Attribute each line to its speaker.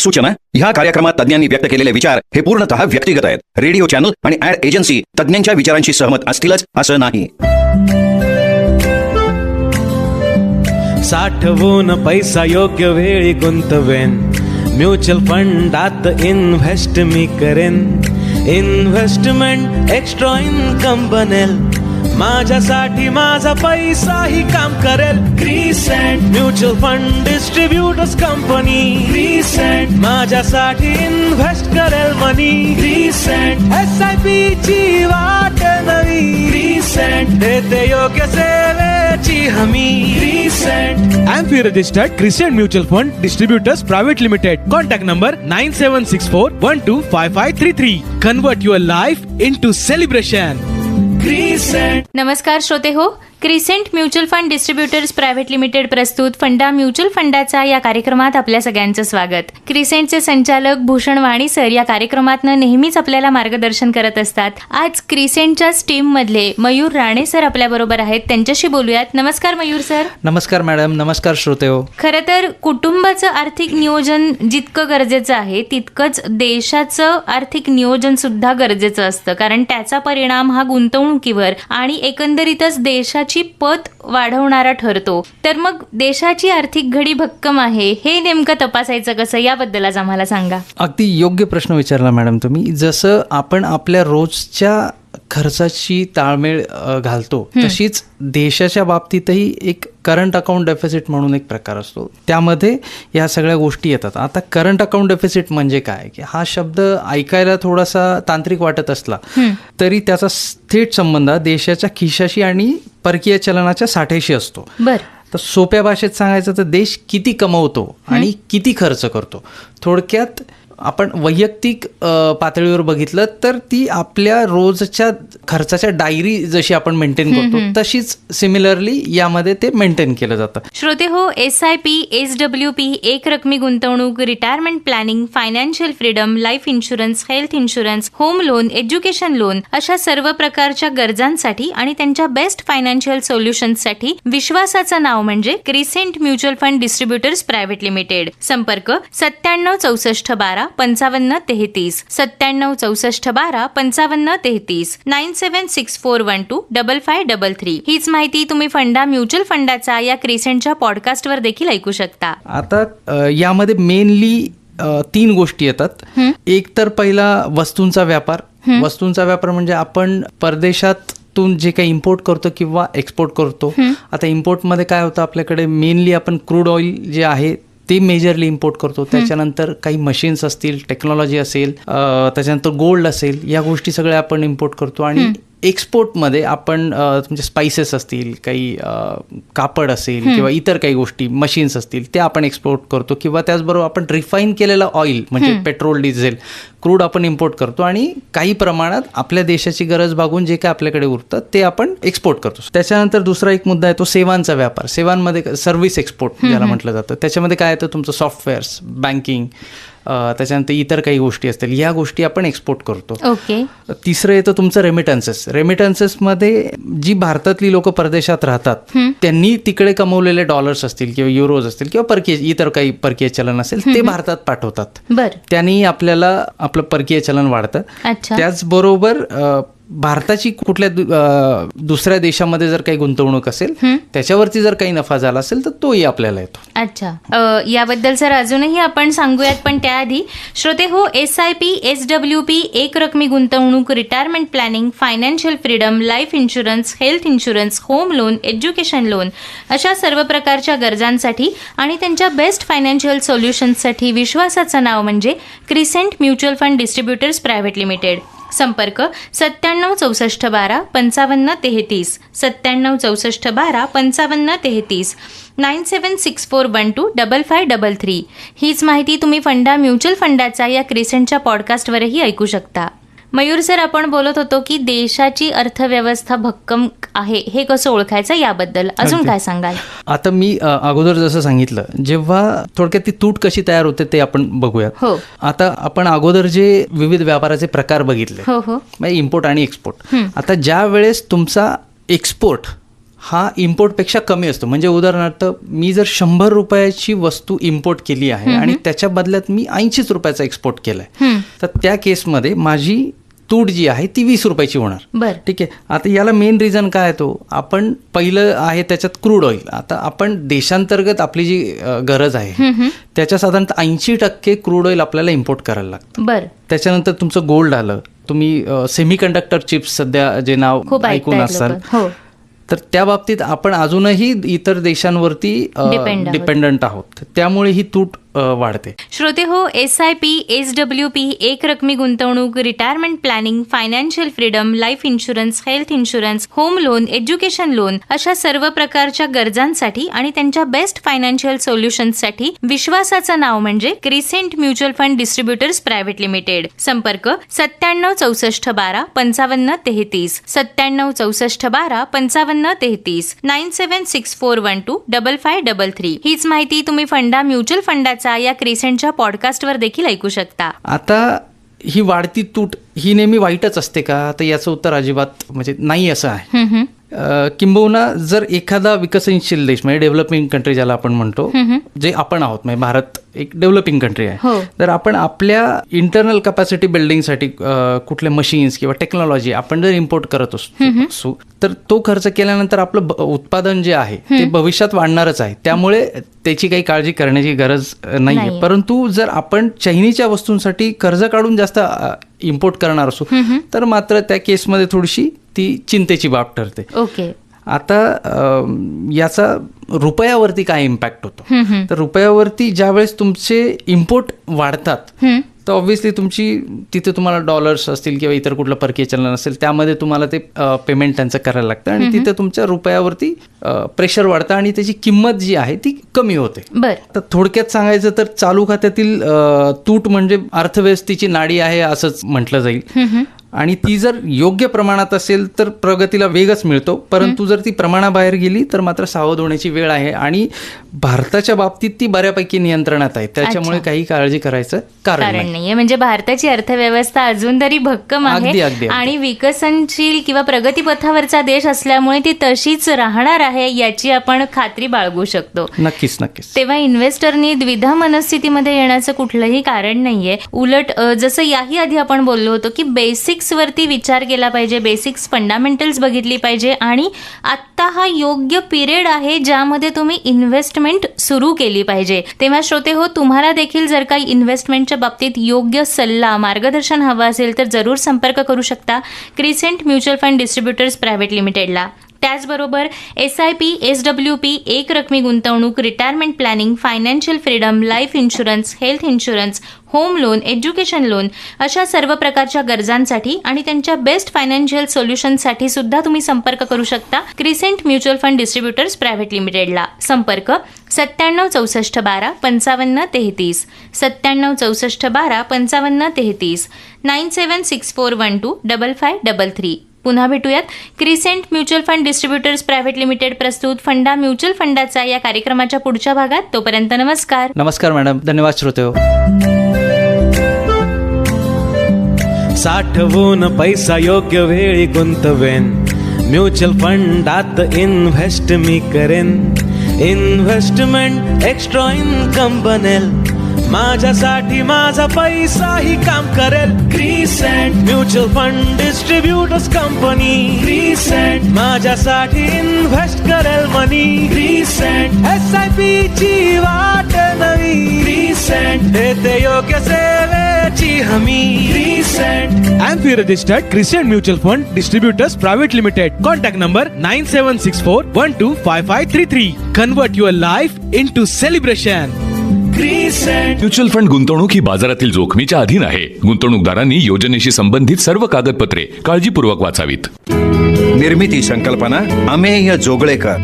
Speaker 1: सूचना, ह्या कार्यक्रमात तज्ञांनी व्यक्त केलेले विचार हे पूर्णतः व्यक्तिगत आहेत. रेडिओ चॅनल आणि ऍड एजन्सी तज्ञांच्या विचारांशी सहमत असतीलच असं नाही.
Speaker 2: साठवून पैसा योग्य वेळी गुंतवेन, म्युच्युअल फंडात इन्व्हेस्ट मी करेन. इन्व्हेस्टमेंट एक्स्ट्रा इन्कम बनेल, माझ्यासाठी माझा पैसाही काम करेल. Crescent mutual fund distributors company, crescent माझ्यासाठी इन्व्हेस्ट करेल मनी. क्रिसेंट SIP ची वाट नवी, क्रिसेंट देते योग्य सेवेची हमी. Crescent
Speaker 3: AMFI registered Crescent Mutual Fund Distributors Private Limited. Contact number 9764125533. Convert your life into celebration.
Speaker 4: नमस्कार श्रोते हो, crescent mutual fund distributors private limited प्रस्तुत फंडा म्युच्युअल फंडाचा या कार्यक्रमात आपल्या सगळ्यांचं स्वागत. क्रिसेंटचे संचालक भूषण वाणी सर या कार्यक्रमातनं नेहमीच आपल्याला मार्गदर्शन करत असतात. आज क्रिसेंटच्याच टीम मधले मयूर राणे सर आपल्या बरोबर आहेत, त्यांच्याशी बोलूयात. नमस्कार मयूर सर.
Speaker 5: नमस्कार मॅडम. नमस्कार श्रोते हो.
Speaker 4: खरं तर कुटुंबाचं आर्थिक नियोजन जितकं गरजेचं आहे तितकंच देशाचं आर्थिक नियोजन सुद्धा गरजेचं असतं, कारण त्याचा परिणाम हा गुंतवणुकीवर आणि एकंदरीतच देशाची पत वाढवणारा ठरतो. तर मग देशाची आर्थिक घडी भक्कम आहे हे नेमकं तपासायचं कसं, याबद्दल आज आम्हाला सांगा.
Speaker 5: अगदी योग्य प्रश्न विचारला मॅडम तुम्ही. जसं आपण आपल्या रोजच्या खर्चाची ताळमेळ घालतो तशीच देशाच्या बाबतीतही एक करंट अकाउंट डेफिसिट म्हणून एक प्रकार असतो, त्यामध्ये या सगळ्या गोष्टी येतात. आता करंट अकाउंट डेफिसिट म्हणजे काय, की हा शब्द ऐकायला थोडासा तांत्रिक वाटत असला तरी त्याचा थेट संबंध देशाच्या खिशाशी आणि परकीय चलनाच्या साठ्याशी असतो. तर सोप्या भाषेत सांगायचं तर देश किती कमवतो आणि किती खर्च करतो. थोडक्यात आपण वैयक्तिक पातळीवर बघितलं तर ती आपल्या रोजच्या खर्चाच्या डायरी जशी आपण मेंटेन करतो तशीच सिमिलरली यामध्ये ते मेंटेन केलं जातं.
Speaker 4: श्रोते हो, SIP, SWP, एक रकमी गुंतवणूक, retirement planning, financial freedom, life insurance, health insurance, home loan, education loan अशा सर्व प्रकारच्या गरजांसाठी आणि त्यांच्या बेस्ट फायनान्शियल सोल्युशन्ससाठी विश्वासाचं नाव म्हणजे crescent mutual fund distributors private limited. संपर्क 976412 5533, 976412 5533, 9764125533. हीच माहिती तुम्ही फंडा म्युच्युअल फंडाचा या क्रिसेंटच्या पॉडकास्टवर देखील ऐकू शकता.
Speaker 5: आता यामध्ये मेनली 3 गोष्टी येतात. एक तर पहिला वस्तूंचा व्यापार. वस्तूंचा व्यापार म्हणजे आपण परदेशात जे काही इम्पोर्ट करतो किंवा एक्सपोर्ट करतो. आता इम्पोर्टमध्ये काय होतं, आपल्याकडे मेनली आपण क्रूड ऑइल जे आहे ते मेजरली इम्पोर्ट करतो. त्याच्यानंतर काही मशीन्स असतील, टेक्नॉलॉजी असेल, त्याच्यानंतर गोल्ड असेल, या गोष्टी सगळ्या आपण इम्पोर्ट करतो. आणि एक्सपोर्टमध्ये आपण म्हणजे स्पायसेस असतील, काही कापड असेल किंवा इतर काही गोष्टी, मशीन्स असतील, ते आपण एक्सपोर्ट करतो. किंवा त्याचबरोबर आपण रिफाईन केलेलं ऑइल म्हणजे पेट्रोल, डिझेल, क्रूड आपण इम्पोर्ट करतो. आणि काही प्रमाणात आपल्या देशाची गरज भागून जे काय आपल्याकडे उरतं ते आपण एक्सपोर्ट करतो. त्याच्यानंतर दुसरा एक मुद्दा आहे तो सेवांचा व्यापार. सेवांमध्ये सर्व्हिस एक्सपोर्ट ज्याला म्हटलं जातं. त्याच्यामध्ये काय येतं, तुमचं सॉफ्टवेअर्स, बँकिंग, त्याच्यानंतर इतर काही गोष्टी असतील, या गोष्टी आपण एक्सपोर्ट करतो. तिसरं येतं तुमचं रेमिटन्सेस. रेमिटन्सेसमध्ये जी भारतातली लोक परदेशात राहतात त्यांनी तिकडे कमवलेले डॉलर्स असतील किंवा युरोज असतील किंवा परकीय इतर काही परकीय चलन असेल ते भारतात पाठवतात. त्यांनी आपल्याला आपलं परकीय चलन वाढतं. त्याचबरोबर भारताची कुठल्या दुसऱ्या देशामध्ये जर काही गुंतवणूक असेल त्याच्यावरती जर काही नफा झाला असेल तर तोही आपल्याला येतो.
Speaker 4: अच्छा, याबद्दल सर अजूनही आपण सांगूयात, पण त्याआधी श्रोते हो, SIP, SWP, एक रकमी गुंतवणूक, retirement planning, financial freedom, life insurance, health insurance, home loan, education loan अशा सर्व प्रकारच्या गरजांसाठी आणि त्यांच्या बेस्ट फायनान्शियल सोल्युशन्ससाठी विश्वासाचं नाव म्हणजे crescent mutual fund distributors private limited. संपर्क 976412 5533, 976412 5533, 976412 5533. हीच माहिती तुम्ही फंडा म्युच्युअल फंडाचा या क्रिसेंटच्या पॉडकास्टवरही ऐकू शकता. मयूर सर, आपण बोलत होतो की देशाची अर्थव्यवस्था भक्कम आहे, हे कसं ओळखायचं याबद्दल अजून काय सांगाल?
Speaker 5: आता मी अगोदर जसं सांगितलं, जेव्हा थोडक्यात ती तूट कशी तयार होते ते आपण बघूयात. आता आपण अगोदर जे विविध व्यापाराचे प्रकार बघितले, म्हणजे इम्पोर्ट आणि एक्सपोर्ट. आता ज्या वेळेस तुमचा एक्सपोर्ट हा इम्पोर्टपेक्षा कमी असतो. म्हणजे उदाहरणार्थ मी जर 100 रुपयाची वस्तू इम्पोर्ट केली आहे आणि त्याच्या बदल्यात मी 80 रुपयाचा एक्सपोर्ट केलाय, तर त्या केसमध्ये माझी तूट जी आहे ती 20 रुपयाची होणार.
Speaker 4: बर.
Speaker 5: ठीक आहे. आता याला मेन रिझन काय आहे, तो आपण पहिलं आहे त्याच्यात क्रूड ऑइल. आता आपण देशांतर्गत आपली जी गरज आहे त्याच्या साधारणतः 80% क्रूड ऑइल आपल्याला इम्पोर्ट करायला लागतं.
Speaker 4: बर.
Speaker 5: त्याच्यानंतर तुमचं गोल्ड आलं, तुम्ही सेमीकंडक्टर चिप्स सध्या जे नाव
Speaker 4: खूप
Speaker 5: ऐकून
Speaker 4: ऐकतायत
Speaker 5: असाल,
Speaker 4: लोकं. हो.
Speaker 5: तर त्या बाबतीत आपण अजूनही इतर देशांवरती
Speaker 4: Depend आहोत.
Speaker 5: डिपेंडंट आहोत. त्यामुळे ही तूट वाढते.
Speaker 4: श्रोते हो, SIP, SWP, एक रकमी गुंतवणूक, retirement planning, financial freedom, life insurance, health insurance, home loan, education loan अशा सर्व प्रकारच्या गरजांसाठी आणि त्यांच्या बेस्ट फायनान्शियल सोल्युशन्ससाठी विश्वासाचं नाव म्हणजे crescent mutual fund distributors private limited. संपर्क 976412 5533, 976412 5533, 976412 5533. हीच माहिती तुम्ही फंडा म्युच्युअल फंडाचा या क्रिसेंटच्या पॉडकास्टवर देखील ऐकू शकता.
Speaker 5: आता ही वाढती तूट ही नेहमी वाईटच असते का? तर याचं उत्तर अजिबात म्हणजे नाही असं आहे. किंबहुना जर एखादा विकसनशील देश म्हणजे डेव्हलपिंग कंट्री ज्याला आपण म्हणतो, जे आपण आहोत, म्हणजे भारत एक डेव्हलपिंग कंट्री
Speaker 4: हो.
Speaker 5: आहे, तर आपण आपल्या इंटरनल कॅपॅसिटी बिल्डिंगसाठी कुठले मशीन्स किंवा टेक्नॉलॉजी आपण जर इम्पोर्ट करत असू तर तो खर्च केल्यानंतर आपलं उत्पादन जे आहे ते भविष्यात वाढणारच आहे. त्यामुळे त्याची काही काळजी करण्याची गरज नाहीये. परंतु जर आपण चैनीच्या वस्तूंसाठी कर्ज काढून जास्त इम्पोर्ट करणार असू तर मात्र त्या केसमध्ये थोडीशी ती चिंतेची बाब ठरते.
Speaker 4: ओके.
Speaker 5: आता याचा रुपयावरती काय इम्पॅक्ट होतो, तर रुपयावरती ज्यावेळेस तुमचे इम्पोर्ट वाढतात तर ऑब्व्हियसली तिथे तुम्हाला डॉलर्स असतील किंवा इतर कुठलं परकीय चलन असेल त्यामध्ये तुम्हाला ते पेमेंट त्यांचं करायला लागतं आणि तिथे तुमच्या रुपयावरती प्रेशर वाढतं आणि त्याची किंमत जी आहे ती कमी होते.
Speaker 4: बर.
Speaker 5: तर थोडक्यात सांगायचं तर चालू खात्यातील तूट म्हणजे अर्थव्यवस्थेची नाडी आहे असंच म्हटलं जाईल. आणि ती जर योग्य प्रमाणात असेल तर प्रगतीला वेगच मिळतो. परंतु जर ती प्रमाणाबाहेर गेली तर मात्र सावध होण्याची वेळ आहे. आणि भारताच्या बाबतीत ती बऱ्यापैकी नियंत्रणात आहे. त्याच्यामुळे काही काळजी करायचं कारण
Speaker 4: नाहीये. म्हणजे भारताची अर्थव्यवस्था अजून तरी भक्कम आहे आणि विकसनशील किंवा प्रगतीपथावरचा देश असल्यामुळे ती तशीच राहणार आहे याची आपण खात्री बाळगू शकतो.
Speaker 5: नक्कीच नक्कीच.
Speaker 4: तेव्हा इन्व्हेस्टरनी द्विधा मनस्थितीमध्ये येण्याचं कुठलंही कारण नाहीये. उलट जसं याही आधी आपण बोललो होतो की बेसिक्स वरती विचार केला पाहिजे, बेसिक्स फंडामेंटल्स बघितली पाहिजे आणि आत्ता हा योग्य पिरियड आहे ज्यामध्ये तुम्ही इन्व्हेस्टमेंट सुरू केली पाहिजे. तेव्हा श्रोते हो, तुम्हाला देखील जर काही इन्व्हेस्टमेंटच्या बाबतीत योग्य सल्ला मार्गदर्शन हवं असेल तर जरूर संपर्क करू शकता crescent mutual fund distributors private लिमिटेडला. त्याचबरोबर SIP, SWP, एक रकमी गुंतवणूक, retirement planning, financial freedom, life insurance, health insurance, home loan, education loan अशा सर्व प्रकारच्या गरजांसाठी आणि त्यांच्या बेस्ट फायनान्शियल सोल्युशनसाठी सुद्धा तुम्ही संपर्क करू शकता crescent mutual fund distributors private लिमिटेडला. संपर्क 976412 5533, 976412 5533, 976412 5533. पुन्हा भेटूयात. Crescent mutual fund distributors private limited प्रस्तुत फंडा म्युच्युअल फंडाचा या कार्यक्रमाच्या पुढच्या भागात. तोपर्यंत नमस्कार.
Speaker 5: नमस्कार मॅडम. धन्यवाद श्रोतेहो.
Speaker 2: साठवून पैसा योग्य वेळी गुंतवेन, म्युच्युअल फंडात इन्व्हेस्ट मी करेन. इन्व्हेस्टमेंट एक्स्ट्रा इन्कम बनेल, माझ्यासाठी माझा पैसाही काम करेल. Crescent mutual fund distributors company, crescent माझ्यासाठी इन्व्हेस्ट करेल मनी. क्रिसेंट SIP ची वाट नवी, क्रिसेंट देते योग्य सेवेची हमी. Crescent
Speaker 3: AMFI registered Crescent Mutual Fund Distributors Private Limited. Contact number 9764125533. Convert your life into celebration.
Speaker 6: Mutual fund गुंतवणूक ही बाजारातील जोखमीच्या अधीन आहे. गुंतवणूकदारांनी योजनेशी संबंधित सर्व कागदपत्रे काळजीपूर्वक वाचावीत.
Speaker 1: निर्मिती संकल्पना अमेय जोगळेकर.